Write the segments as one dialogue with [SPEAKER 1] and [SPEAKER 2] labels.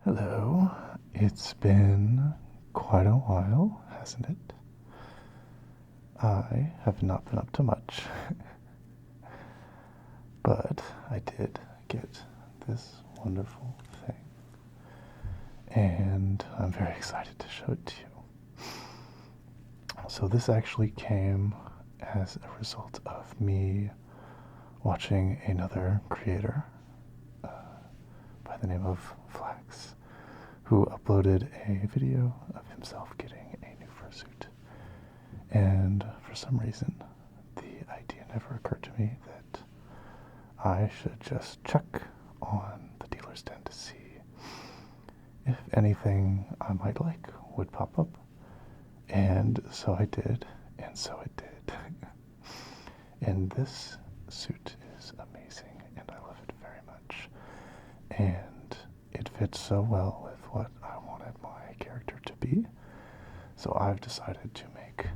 [SPEAKER 1] Hello. It's been quite a while, hasn't it? I have not been up to much, but I did get this wonderful thing, and I'm very excited to show it to you. So this actually came as a result of me watching another creator by the name of Flax, who uploaded a video of himself getting a new fursuit. And for some reason, the idea never occurred to me that I should just check on the dealer's den to see if anything I might like would pop up. And so I did, and so it did. And this suit is amazing, and I love it very much. And it fits so well with what I wanted my character to be. So I've decided to make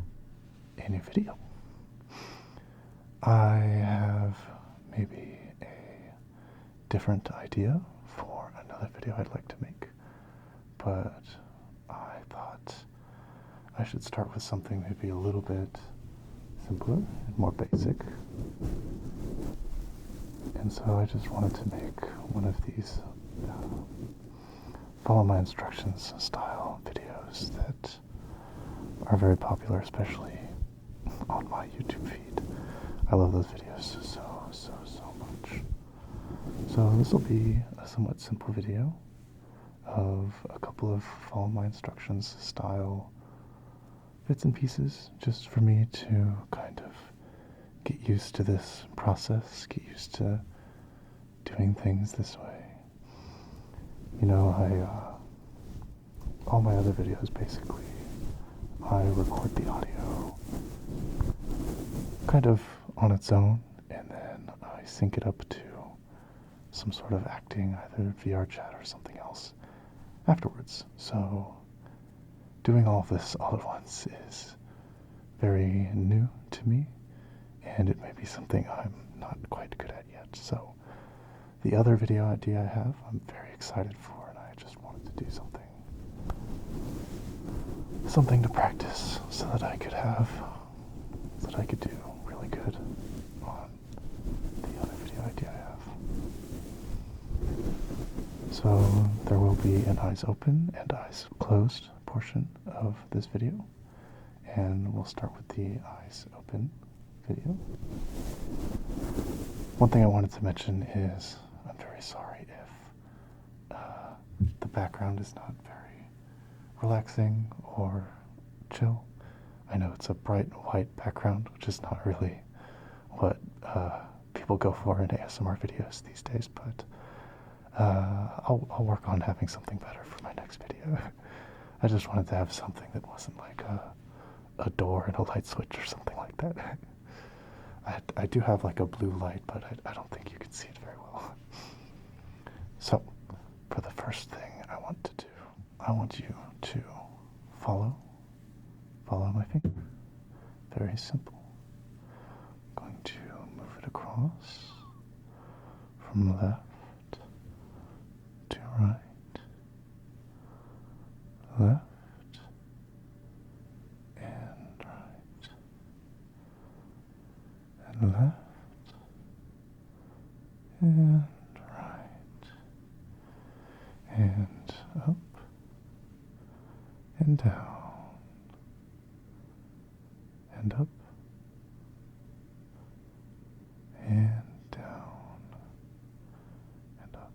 [SPEAKER 1] a new video. I have maybe a different idea for another video I'd like to make, but I thought I should start with something maybe a little bit simpler and more basic. And so I just wanted to make one of these follow my instructions style videos that are very popular, especially on my YouTube feed. I love those videos so much. So this will be a somewhat simple video of a couple of follow my instructions style bits and pieces, just for me to kind of get used to this process, get used to doing things this way. You know, all my other videos basically, I record the audio kind of on its own, and then I sync it up to some sort of acting, either VR chat or something else afterwards. So doing all of this all at once is very new to me, and it may be something I'm not quite good at yet. So the other video idea I have, I'm very excited for, and I just wanted to do something to practice so that I could do really good on the other video idea I have. So there will be an eyes open and eyes closed portion of this video, and we'll start with the eyes open video. One thing I wanted to mention is I'm very sorry if the background is not very relaxing or chill. I know it's a bright white background, which is not really what people go for in ASMR videos these days, but I'll work on having something better for my next video. I just wanted to have something that wasn't like a door and a light switch or something like that. I do have like a blue light, but I don't think you can see it very well. So, for the first thing I want to do, I want you to follow my finger. Very simple. I'm going to move it across from left to right, left and right, and left and right, and up and down, and up and down, and up,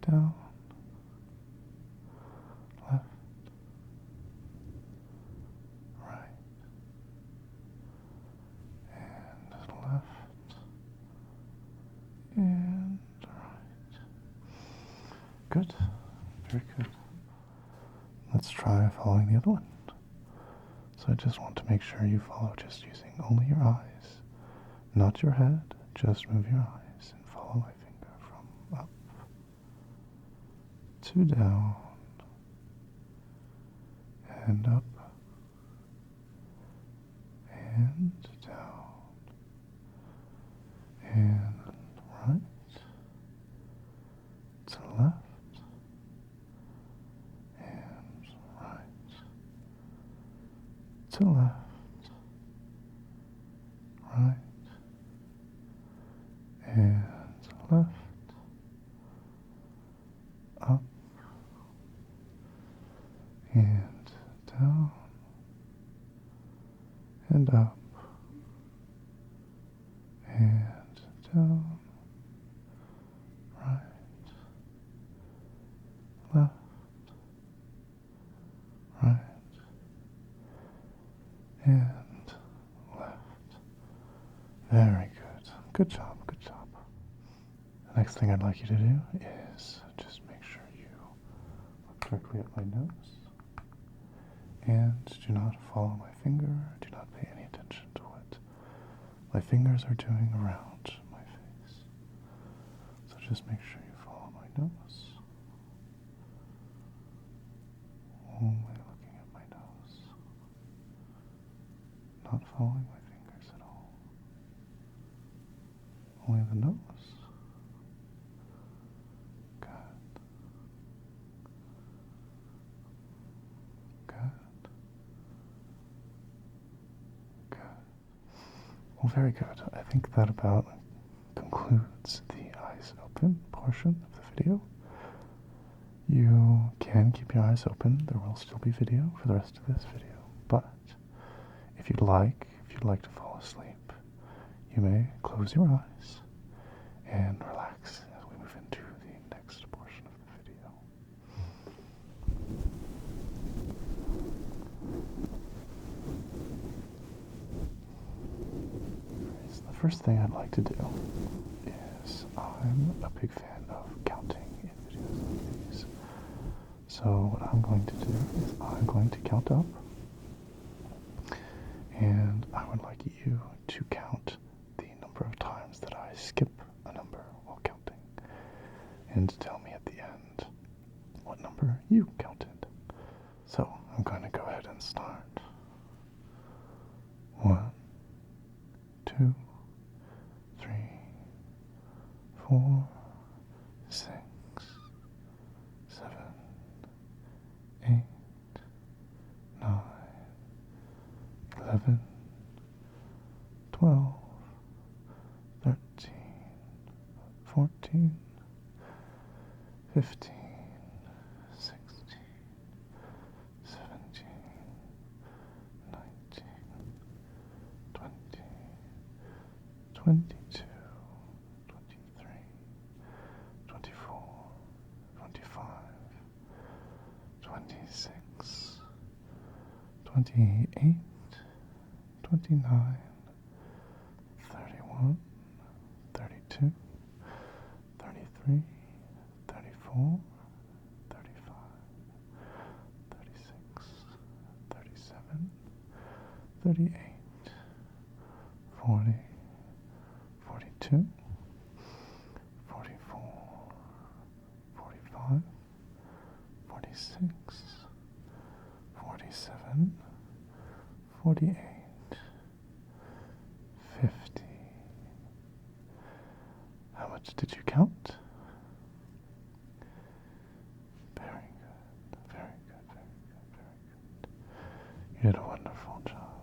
[SPEAKER 1] down, left, right, and left, and right. Good, very good. Let's try following the other one. So I just want to make sure you follow just using only your eyes, not your head. Just move your eyes and follow my finger from up to down and up and down and right to left, and right, to left, right, and left, up, and down, and up, and down, right, left, right, and left. Very good. Good job, good job. The next thing I'd like you to do is just make sure you look directly at my nose and do not follow my finger. Do not pay any attention to what my fingers are doing around my face. So just make sure you follow my nose. Only looking at my nose. Not following my fingers at all. Only the nose. Good. Good. Good. Well, very good. I think that about concludes the eyes open portion of the video. You can keep your eyes open. There will still be video for the rest of this video. But if you'd like to fall asleep, you may close your eyes and relax as we move into the next portion of the video. So the first thing I'd like to do is I'm a big fan of counting in videos like these. So what I'm going to do is I'm going to count up, and I would like you to count the number of times that I skip a number while counting, and to tell me at the end what number you counted. So I'm going to go ahead and start. 1, 2, 3, 4, 6, 7, 8, 9, 11, 12, 13, 14, 15, 16, 17, 19, 20, 22, 23, 24, 25, 26, 28, 29, 31, 32, 33, 34, 35, 36, 37, 38, 40, 42, 44, 45, 46, 47, 48, 50. How much did you count? Very good, very good, very good, very good. You did a wonderful job.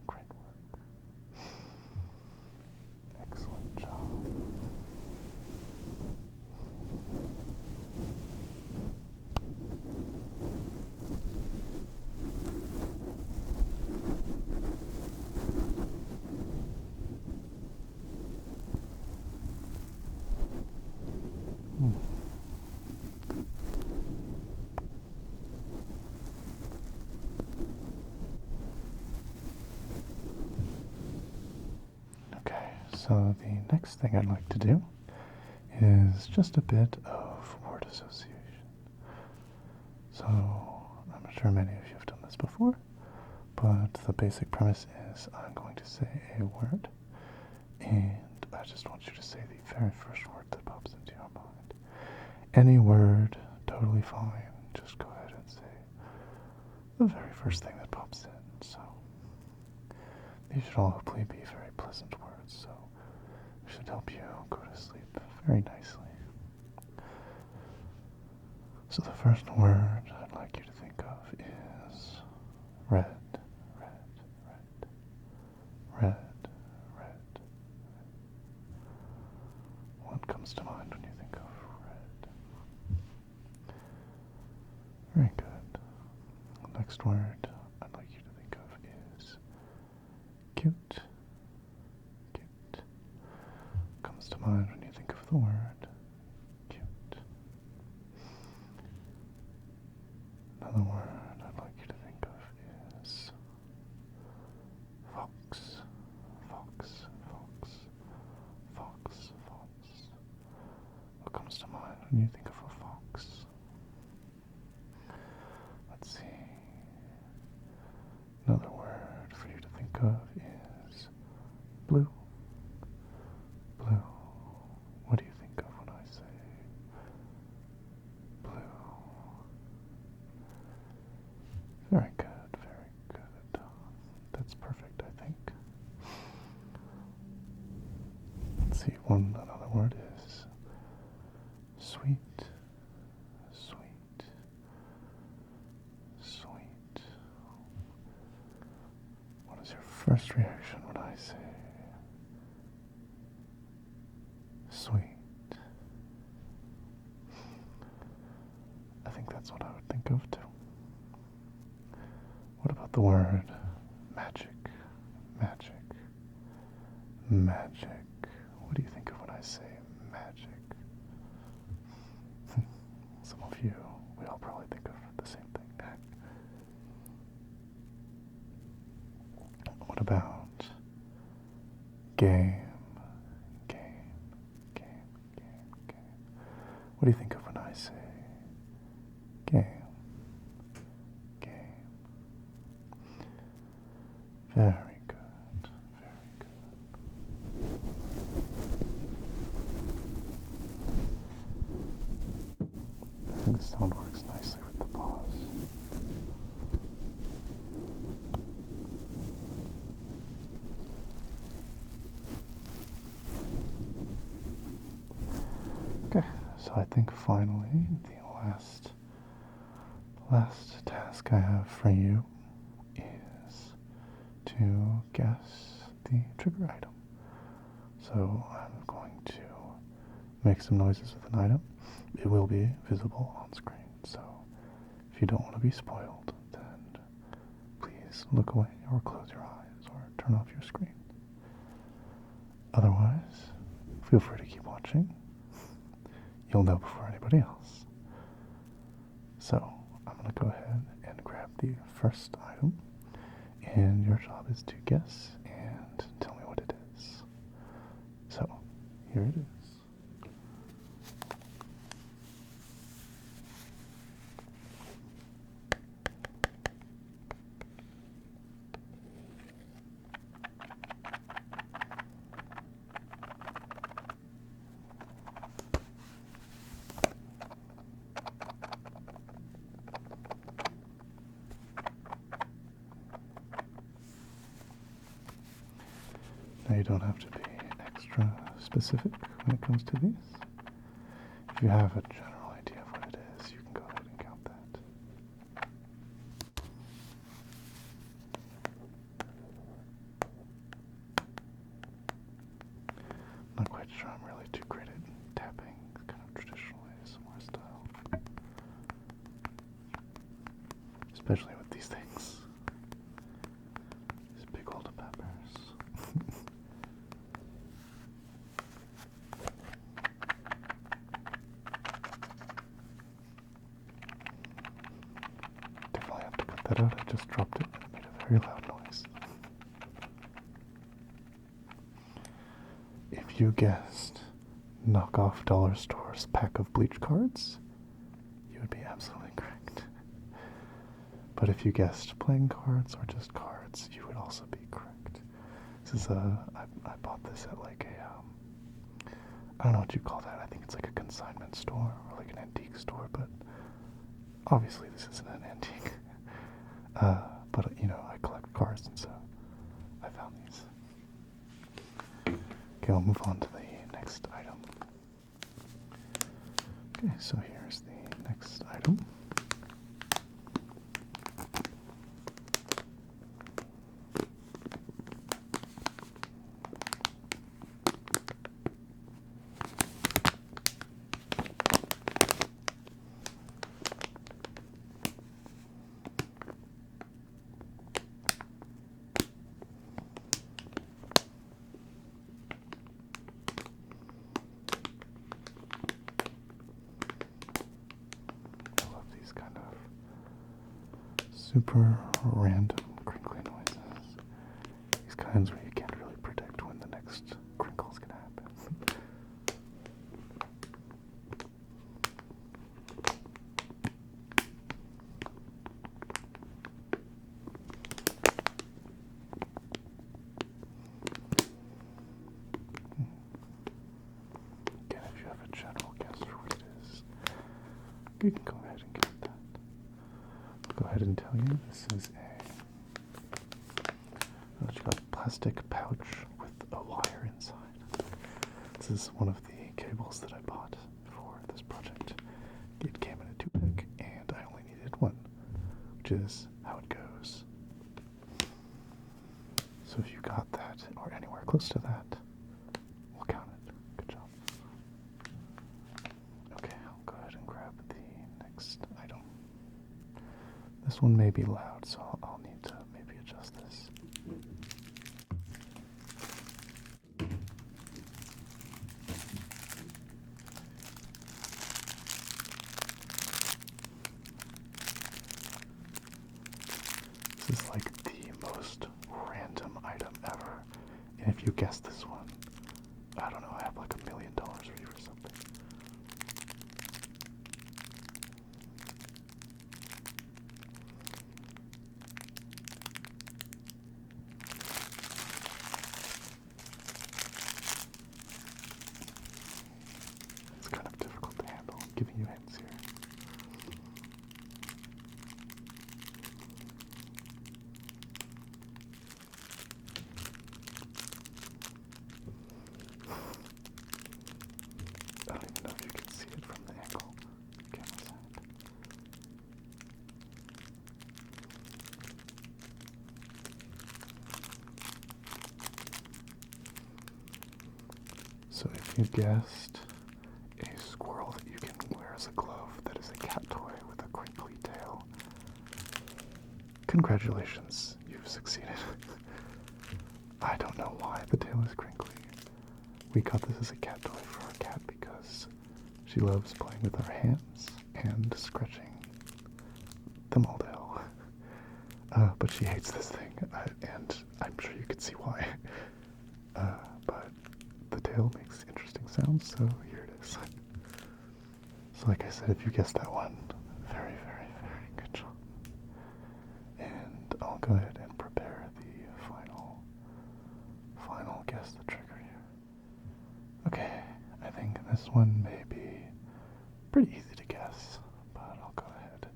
[SPEAKER 1] Great work. Excellent job. Okay, so the next thing I'd like to do is just a bit of word association. So I'm sure many of you have done this before, but the basic premise is I'm going to say a word, and I just want you to say the very first word that pops into your mind. Any word, totally fine. Just go ahead and say the very first thing that pops in. So these should all hopefully be very pleasant words, so it should help you go to sleep very nicely. So the first word I'd like you to think of is red, red, red, red, red. What comes to mind when you think of red? Very good. The next word I'd like you to think of is cute. Cute. Comes to mind when you think of the word cute. Another word I'd like you to think of is fox. Fox, fox, fox, fox. What comes to mind when you think of a fox? Let's see. Another word for you to think of is blue. Blue. What do you think of when I say blue? Very good, very good. That's perfect, I think. Let's see, another word is sweet. Sweet. Sweet. What is your first reaction when I say sweet? I think that's what I would think of too. What about the word magic? Magic. Magic. What do you think of when I say magic? Some of you, we all probably think of the same thing. What about game? Game. Game. Game. Game. What do you think of when I say game? Game. Very good. Very good. I think the sound works nicely with the pause. Okay, so I think finally the last task I have for you is to guess the trigger item. So I'm going to make some noises with an item. It will be visible on screen, so if you don't want to be spoiled, then please look away or close your eyes or turn off your screen. Otherwise, feel free to keep watching. You'll know before anybody else. So I'm going to go ahead and grab the first item, and your job is to guess and tell me what it is. So here it is. Now you don't have to be extra specific when it comes to these. If you have a general idea of what it is, you can go ahead and count that. I'm not quite sure I'm really too great at tapping, kind of traditional ASMR style. Especially with these things. These big old peppers. Definitely have to cut that out. I just dropped it. It made a very loud noise. If you guessed knockoff dollar store's pack of bleach cards, you would be absolutely correct. But if you guessed playing cards or just cards, you would also be correct. This is I bought this at like a, I don't know what you call that. I think it's like a consignment store or like an antique store, but obviously this isn't an antique. But you know, I collect cards, and so I found these. Okay, I'll move on to the next item. Okay, so here's the next item. Super random crinkly noises. These kinds where you can't really predict when the next crinkle is going to happen. Again, if you have a general guess for what it is, you can go ahead and get that. Go ahead and tell you this is a plastic pouch with a wire inside. This is one of the cables that I bought for this project. It came in a 2-pack and I only needed one, which is how it goes. So if you got that or anywhere close to that, we'll count it. Good job. Okay, I'll go ahead and grab the next item. This one may be loud, so I'll need to maybe adjust this. This is like the most random item ever. And if you guess this one, I don't know, I have like $1 million for you or something. It's kind of difficult to handle. I'm giving you hints here. I don't even know if you can see it from the angle. Camera side. So if you guessed a squirrel that you can wear as a glove that is a cat toy with a crinkly tail, congratulations, you've succeeded. I don't know why the tail is crinkly. We got this as a cat toy for our cat because she loves playing with our hands and scratching them all day. But she hates this thing, and I'm sure you can see why. But the tail makes interesting sounds, so here it is. So like I said, if you guessed that one, very, very, very good job. And I'll go ahead and prepare the final guess the trigger here. Okay, I think this one may be pretty easy to guess, but I'll go ahead.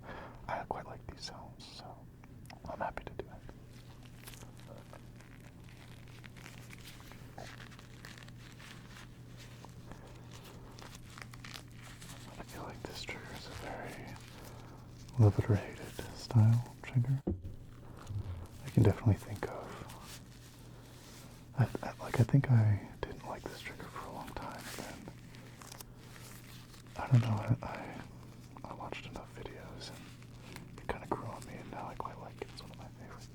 [SPEAKER 1] I quite like these sounds, so I'm happy to do it. I feel like this trigger is a very love it or hate it style trigger. I can definitely think of. I think I didn't like this trigger for a long time, and then I don't know. I watched enough videos and it kind of grew on me, and now I quite like it. It's one of my favorites.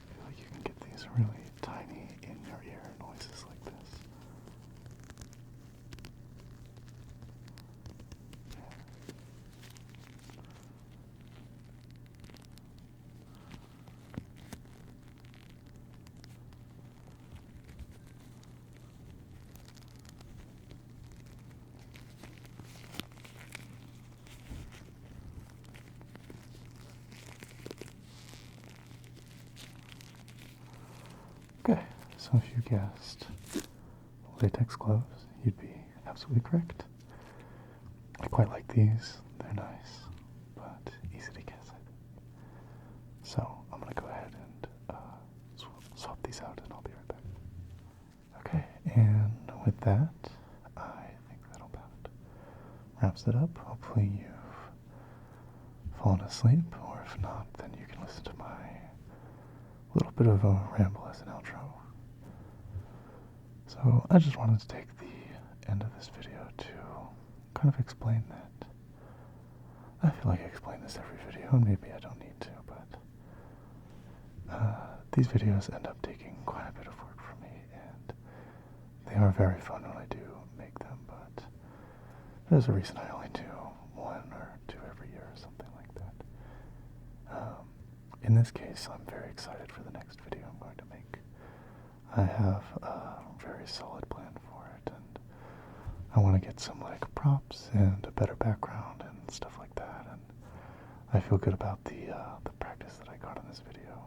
[SPEAKER 1] I feel like you can get these really tiny in your ear noises like this. Okay, so if you guessed latex gloves, you'd be absolutely correct. I quite like these. They're nice, but easy to guess. So I'm going to go ahead and swap these out, and I'll be right back. Okay, and with that, I think that about wraps it up. Hopefully you've fallen asleep, or if not, then you can listen to my little bit of a ramble as an outro. So I just wanted to take the end of this video to kind of explain that. I feel like I explain this every video, and maybe I don't need to, but these videos end up taking quite a bit of work for me, and they are very fun when I do make them, but there's a reason I only do 1 or 2 every year or something like that. In this case, I'm very excited for the next video I'm going to make. I have a very solid plan for it, and I want to get some like props and a better background and stuff like that, and I feel good about the practice that I got in this video.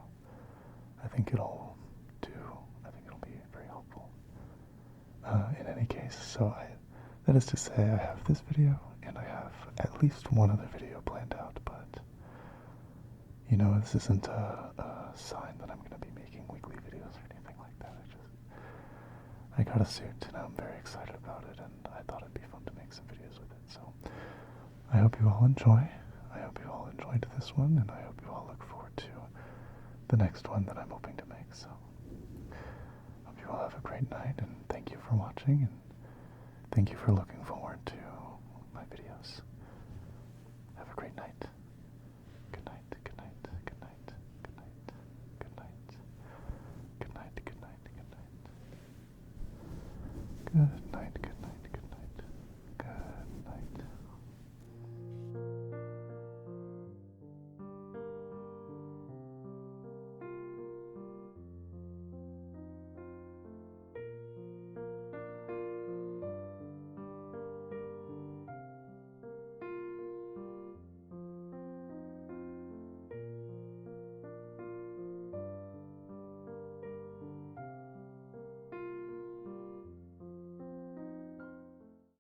[SPEAKER 1] I think it'll be very helpful. In any case, that is to say, I have this video, and I have at least one other video planned out, but, you know, this isn't a sign that I'm going to be making weekly videos or anything like that. I got a suit, and I'm very excited about it, and I thought it'd be fun to make some videos with it, so I hope you all enjoy. I hope you all enjoyed this one, and I hope you all look forward to the next one that I'm hoping to make, so hope you all have a great night, and thank you for watching, and thank you for looking forward to my videos. Have a great night.